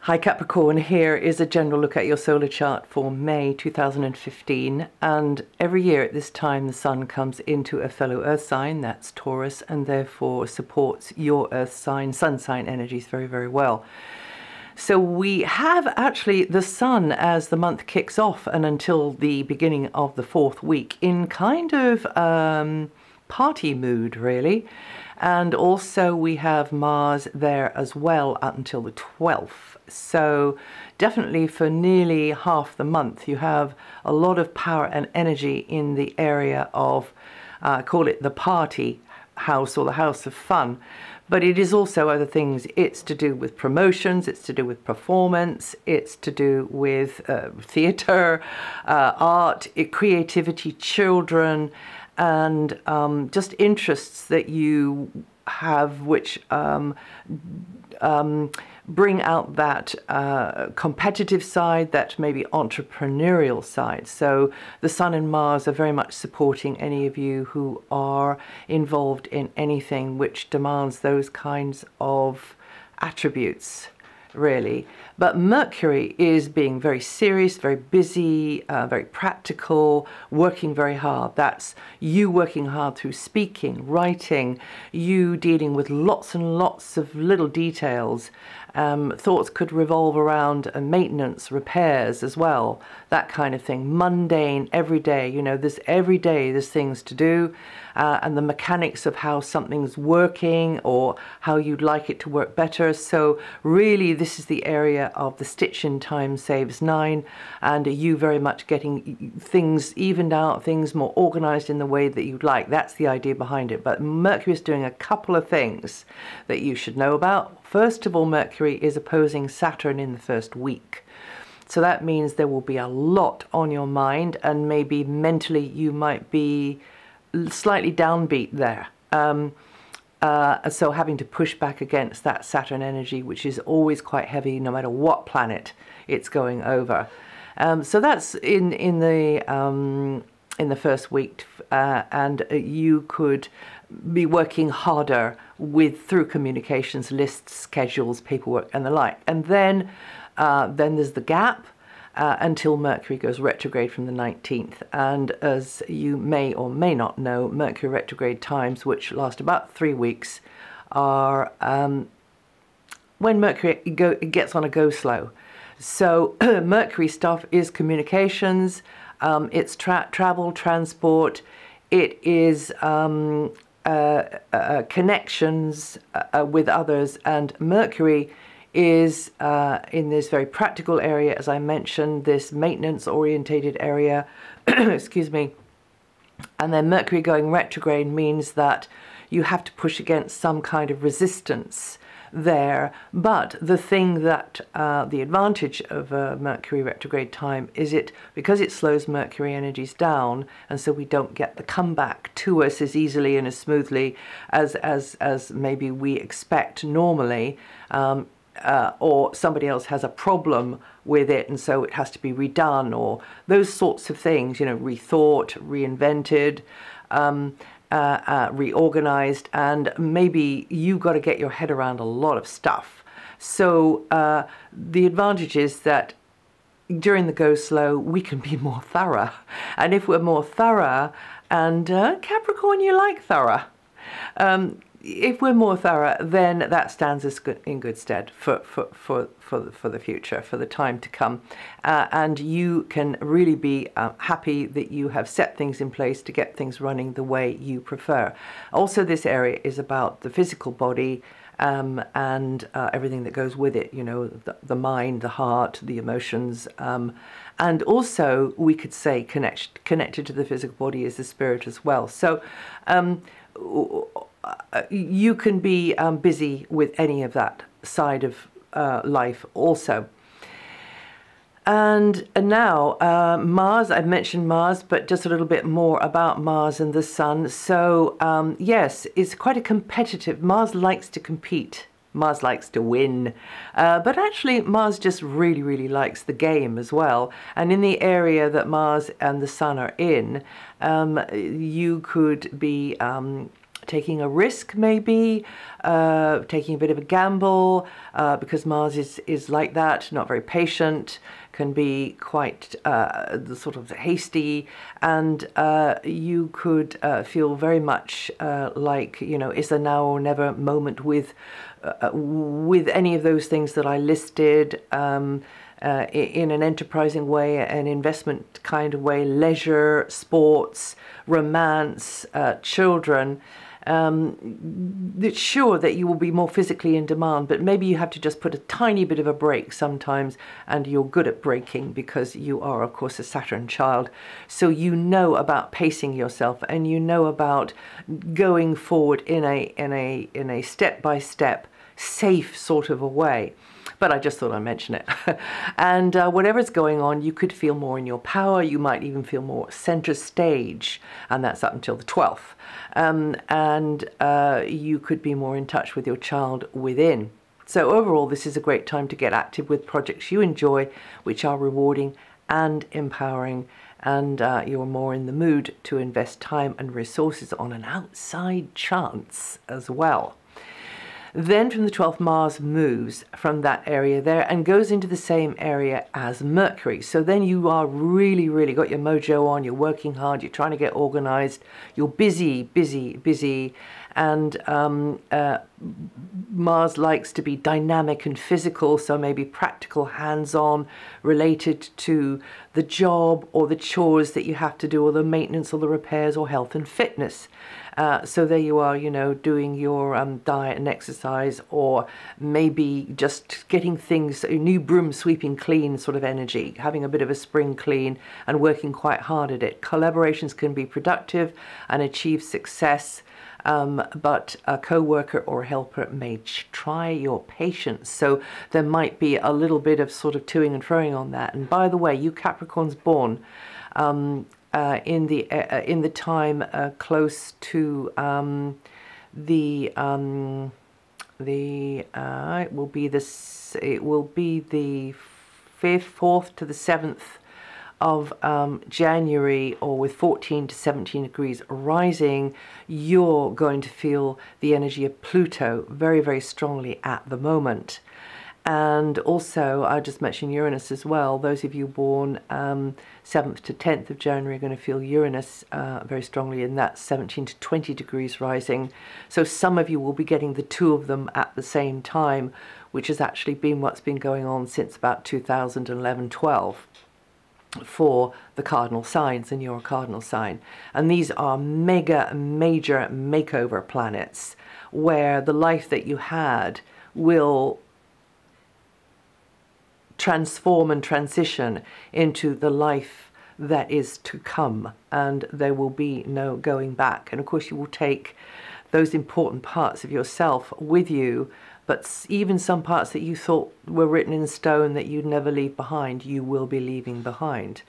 Hi Capricorn, here is a general look at your solar chart for May 2015, and every year at this time the Sun comes into a fellow Earth sign, that's Taurus, and therefore supports your Earth sign, Sun sign energies very, very well. So we have actually the Sun as the month kicks off and until the beginning of the fourth week in kind of party mood really. And also we have Mars there as well up until the 12th. So definitely for nearly half the month you have a lot of power and energy in the area of, call it the party house or the house of fun. But it is also other things. It's to do with promotions, it's to do with performance, it's to do with theatre, art, creativity, children, and just interests that you have which bring out that competitive side, that maybe entrepreneurial side. So the Sun and Mars are very much supporting any of you who are involved in anything which demands those kinds of attributes, really. But Mercury is being very serious, very busy, very practical, working very hard. That's you working hard through speaking, writing, you dealing with lots and lots of little details. Thoughts could revolve around maintenance, repairs as well, that kind of thing. Mundane, every day, you know, every day there's things to do, and the mechanics of how something's working or how you'd like it to work better. So really this is the area of the stitch in time saves 9, and you very much getting things evened out, things more organized in the way that you'd like. That's the idea behind it. But Mercury is doing a couple of things that you should know about. First of all, Mercury is opposing Saturn in the first week. So that means there will be a lot on your mind, and maybe mentally you might be slightly downbeat there. So having to push back against that Saturn energy, which is always quite heavy no matter what planet it's going over. So that's in the first week, and you could be working harder through communications, lists, schedules, paperwork, and the like. And then there's the gap until Mercury goes retrograde from the 19th. And as you may or may not know, Mercury retrograde times, which last about 3 weeks, are when Mercury gets on a go slow. So Mercury stuff is communications, it's travel, transport, it is connections with others, and Mercury is in this very practical area, as I mentioned, this maintenance orientated area, excuse me. And then Mercury going retrograde means that you have to push against some kind of resistance there. But the thing that the advantage of Mercury retrograde time is because it slows Mercury energies down, and so we don't get the comeback to us as easily and as smoothly as maybe we expect normally, or somebody else has a problem with it and so it has to be redone, or those sorts of things, you know, rethought, reinvented, reorganized, and maybe you got to get your head around a lot of stuff. So the advantage is that during the go slow we can be more thorough, and if we're more thorough, and Capricorn, you like thorough, if we're more thorough, then that stands us in good stead for the future, for the time to come. And you can really be happy that you have set things in place to get things running the way you prefer. Also, this area is about the physical body and everything that goes with it, you know, the mind, the heart, the emotions. And also, we could say connected to the physical body is the spirit as well. So you can be busy with any of that side of life also. And now Mars, I've mentioned Mars, but just a little bit more about Mars and the Sun. So yes, it's quite a competitive, Mars likes to compete, Mars likes to win, but actually Mars just really, really likes the game as well. And in the area that Mars and the Sun are in, you could be taking a risk, maybe, taking a bit of a gamble, because Mars is like that, not very patient, can be quite sort of hasty, and you could feel very much like, you know, it's a now or never moment with any of those things that I listed, in an enterprising way, an investment kind of way, leisure, sports, romance, children. It's sure that you will be more physically in demand, but maybe you have to just put a tiny bit of a break sometimes, and you're good at breaking because you are, of course, a Saturn child. So you know about pacing yourself, and you know about going forward in a step-by-step, safe sort of a way. But I just thought I'd mention it. And whatever's going on, you could feel more in your power. You might even feel more center stage, and that's up until the 12th. You could be more in touch with your child within. So overall, this is a great time to get active with projects you enjoy, which are rewarding and empowering, and you're more in the mood to invest time and resources on an outside chance as well. Then from the 12th, Mars moves from that area there and goes into the same area as Mercury. So then you are really, really got your mojo on, you're working hard, you're trying to get organized, you're busy, busy, busy. And Mars likes to be dynamic and physical, so maybe practical, hands-on, related to the job or the chores that you have to do, or the maintenance or the repairs or health and fitness. So there you are, you know, doing your diet and exercise, or maybe just getting things, a new broom sweeping clean sort of energy, having a bit of a spring clean and working quite hard at it. Collaborations can be productive and achieve success. But a co-worker or helper may try your patience. So there might be a little bit of sort of toing and froing on that. And by the way, you Capricorns born in the time close to it will be the 4th to the 7th of January, or with 14 to 17 degrees rising, you're going to feel the energy of Pluto very, very strongly at the moment. And also, I just mentioned Uranus as well. Those of you born 7th to 10th of January are going to feel Uranus very strongly in that 17 to 20 degrees rising. So some of you will be getting the two of them at the same time, which has actually been what's been going on since about 2011-12. For the cardinal signs, and you're a cardinal sign. And these are major makeover planets, where the life that you had will transform and transition into the life that is to come, and there will be no going back. And of course, you will take those important parts of yourself with you, but even some parts that you thought were written in stone that you'd never leave behind, you will be leaving behind.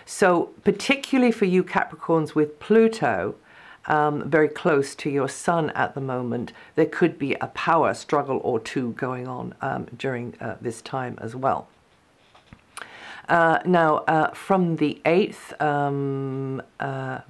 So particularly for you Capricorns with Pluto very close to your sun at the moment, there could be a power struggle or two going on during this time as well. Now, from the 8th,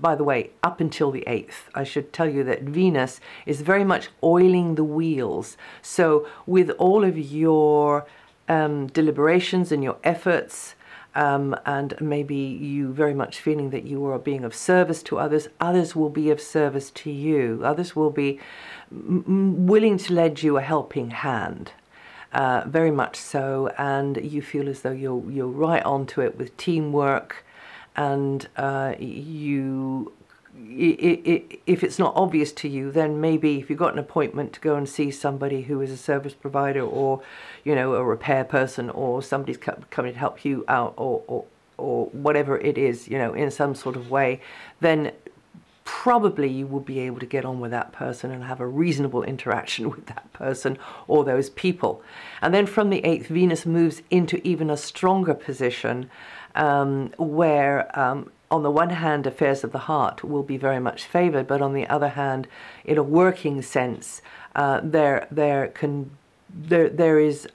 by the way, up until the 8th, I should tell you that Venus is very much oiling the wheels. So with all of your deliberations and your efforts, and maybe you very much feeling that you are being of service to others, others will be of service to you. Others will be willing to lend you a helping hand. Very much so, and you feel as though you're right onto it with teamwork, and if it's not obvious to you, then maybe if you've got an appointment to go and see somebody who is a service provider, or you know, a repair person, or somebody's coming to help you out, or whatever it is, you know, in some sort of way, then probably you will be able to get on with that person and have a reasonable interaction with that person or those people. And then from the 8th, Venus moves into even a stronger position, where on the one hand, affairs of the heart will be very much favored, but on the other hand, in a working sense, there is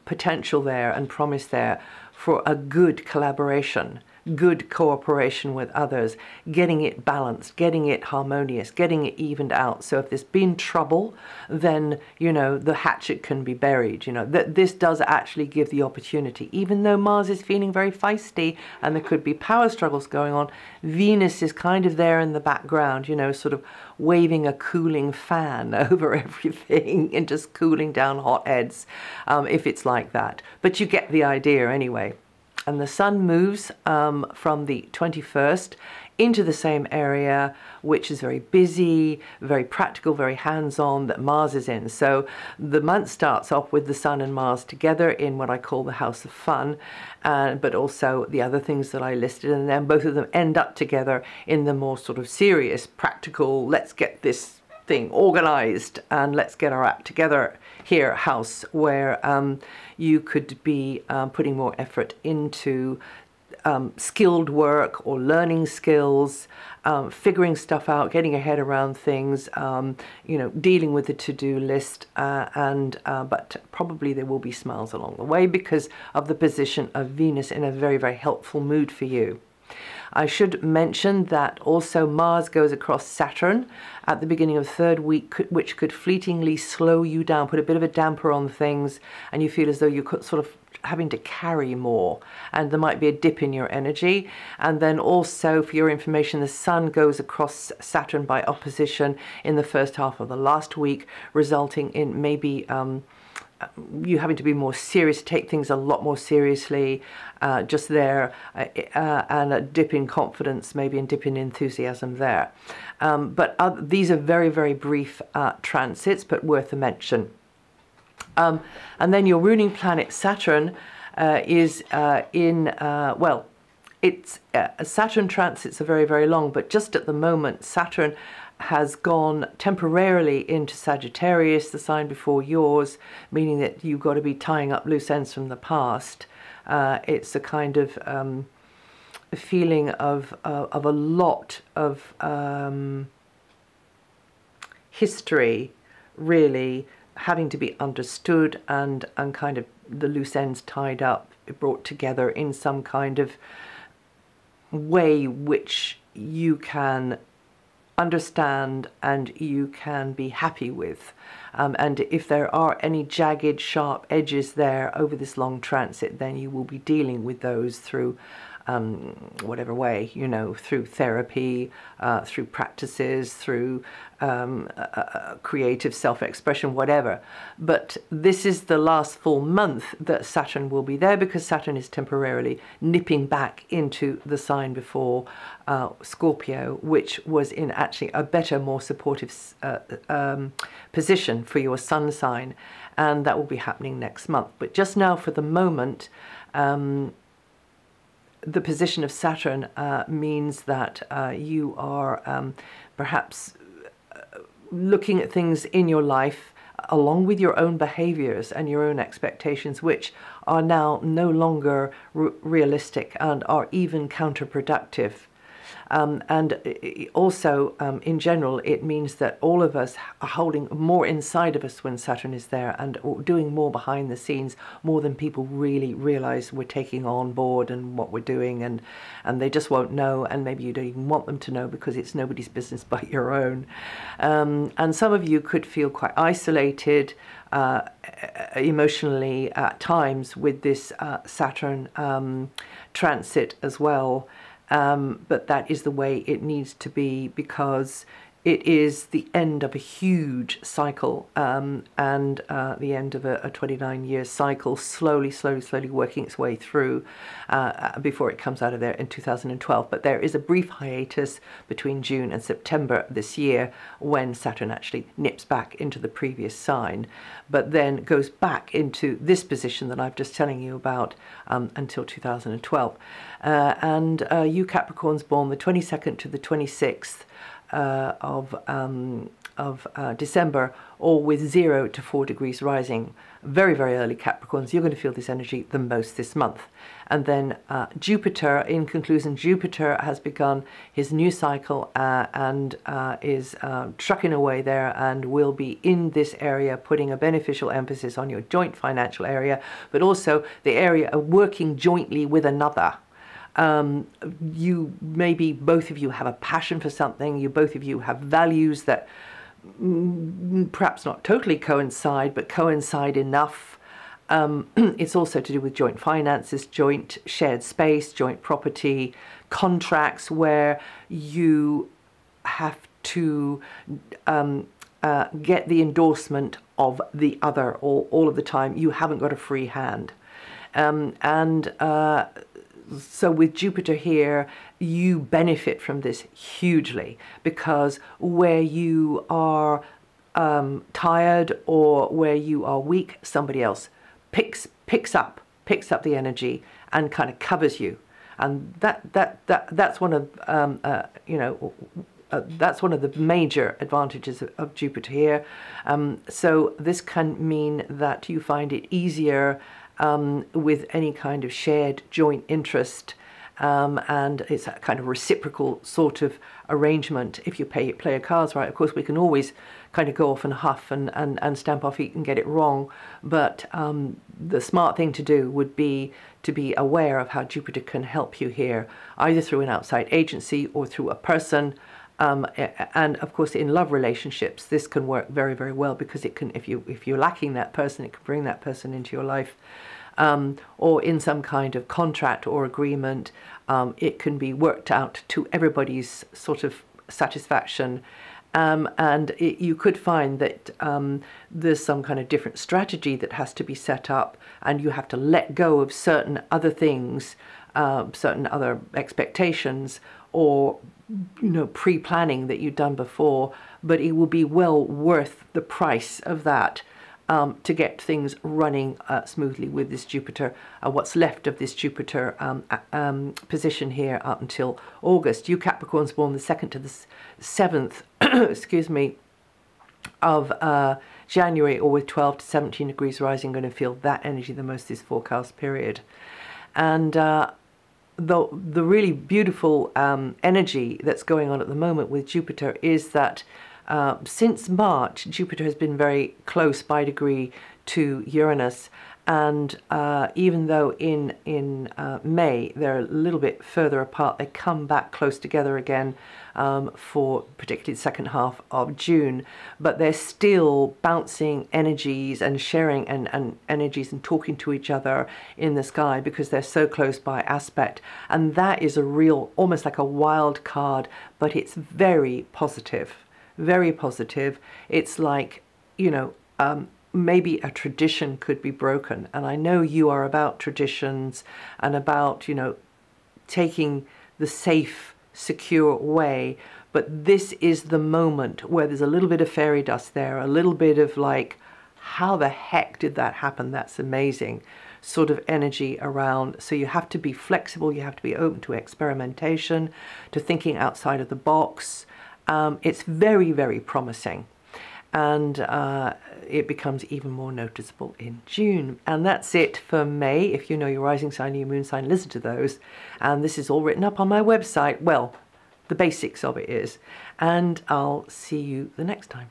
potential there and promise there for a good collaboration good cooperation with others, getting it balanced, getting it harmonious, getting it evened out. So if there's been trouble, then, you know, the hatchet can be buried. You know, that this does actually give the opportunity. Even though Mars is feeling very feisty and there could be power struggles going on, Venus is kind of there in the background, you know, sort of waving a cooling fan over everything and just cooling down hot heads, if it's like that. But you get the idea anyway. And the Sun moves from the 21st into the same area, which is very busy, very practical, very hands-on, that Mars is in. So the month starts off with the Sun and Mars together in what I call the House of Fun, but also the other things that I listed, and then both of them end up together in the more sort of serious, practical, let's get this thing organized and let's get our act together here house, where you could be putting more effort into skilled work or learning skills, figuring stuff out, getting your head around things, you know, dealing with the to-do list, but probably there will be smiles along the way because of the position of Venus in a very, very helpful mood for you. I should mention that also Mars goes across Saturn at the beginning of the third week, which could fleetingly slow you down, put a bit of a damper on things, and you feel as though you're sort of having to carry more, and there might be a dip in your energy. And then also, for your information, the Sun goes across Saturn by opposition in the first half of the last week, resulting in maybe you having to be more serious, take things a lot more seriously, just there, and a dip in confidence, maybe a dip in enthusiasm there. But these are very, very brief transits, but worth a mention. And then your ruling planet Saturn is well, it's Saturn transits are very, very long, but just at the moment Saturn has gone temporarily into Sagittarius, the sign before yours, meaning that you've got to be tying up loose ends from the past. It's a kind of a feeling of a lot of history, really, having to be understood and kind of the loose ends tied up, brought together in some kind of way which you can understand and you can be happy with. And if there are any jagged, sharp edges there over this long transit, then you will be dealing with those through whatever way, you know, through therapy, through practices, through creative self-expression, whatever. But this is the last full month that Saturn will be there, because Saturn is temporarily nipping back into the sign before Scorpio, which was in actually a better, more supportive position for your sun sign, and that will be happening next month. But just now, for the moment, the position of Saturn means that you are perhaps looking at things in your life along with your own behaviors and your own expectations, which are now no longer realistic and are even counterproductive. And also, in general, it means that all of us are holding more inside of us when Saturn is there, and doing more behind the scenes, more than people really realize we're taking on board and what we're doing, and they just won't know, and maybe you don't even want them to know because it's nobody's business but your own. And some of you could feel quite isolated emotionally at times with this Saturn transit as well. But that is the way it needs to be, because it is the end of a huge cycle, and the end of a 29-year cycle, slowly working its way through before it comes out of there in 2012. But there is a brief hiatus between June and September this year when Saturn actually nips back into the previous sign, but then goes back into this position that I'm just telling you about until 2012. And you Capricorns born the 22nd to the 26th of December, or with 0 to 4 degrees rising, very, very early Capricorns, you're going to feel this energy the most this month. And then Jupiter, in conclusion, Jupiter has begun his new cycle and is trucking away there, and will be in this area, putting a beneficial emphasis on your joint financial area, but also the area of working jointly with another. You maybe both of you have a passion for something. Both of you have values that perhaps not totally coincide, but coincide enough. It's also to do with joint finances, joint shared space, joint property, contracts where you have to get the endorsement of the other all of the time. You haven't got a free hand. So with Jupiter here, you benefit from this hugely, because where you are tired or where you are weak, somebody else picks up the energy and kind of covers you, and that's one of that's one of the major advantages of Jupiter here. So this can mean that you find it easier with any kind of shared joint interest, and it's a kind of reciprocal sort of arrangement. If you play your cards right, of course, we can always kind of go off and huff and stamp our feet and get it wrong, but the smart thing to do would be to be aware of how Jupiter can help you here, either through an outside agency or through a person. And of course, in love relationships, this can work very, very well, because it can, if you're lacking that person, it can bring that person into your life. Or in some kind of contract or agreement, it can be worked out to everybody's sort of satisfaction. And you could find that there's some kind of different strategy that has to be set up, and you have to let go of certain other things, certain other expectations, or pre-planning that you've done before, but it will be well worth the price of that to get things running smoothly with this Jupiter, what's left of this Jupiter position here up until August. You Capricorns born the 2nd to the 7th, excuse me, of January, or with 12 to 17 degrees rising, going to feel that energy the most this forecast period. And the really beautiful energy that's going on at the moment with Jupiter is that since March, Jupiter has been very close by degree to Uranus, and even though in May they're a little bit further apart, they come back close together again for particularly the second half of June, but they're still bouncing energies and sharing and energies and talking to each other in the sky, because they're so close by aspect. And that is a real, almost like a wild card, but it's very positive, very positive. It's like, maybe a tradition could be broken. And I know you are about traditions and about, taking the safe, secure way. But this is the moment where there's a little bit of fairy dust there, a little bit of like, how the heck did that happen? That's amazing sort of energy around. So you have to be flexible. You have to be open to experimentation, to thinking outside of the box. It's very, very promising. And it becomes even more noticeable in June. And that's it for May. If you know your rising sign and your moon sign, listen to those. And this is all written up on my website. Well, the basics of it is. And I'll see you the next time.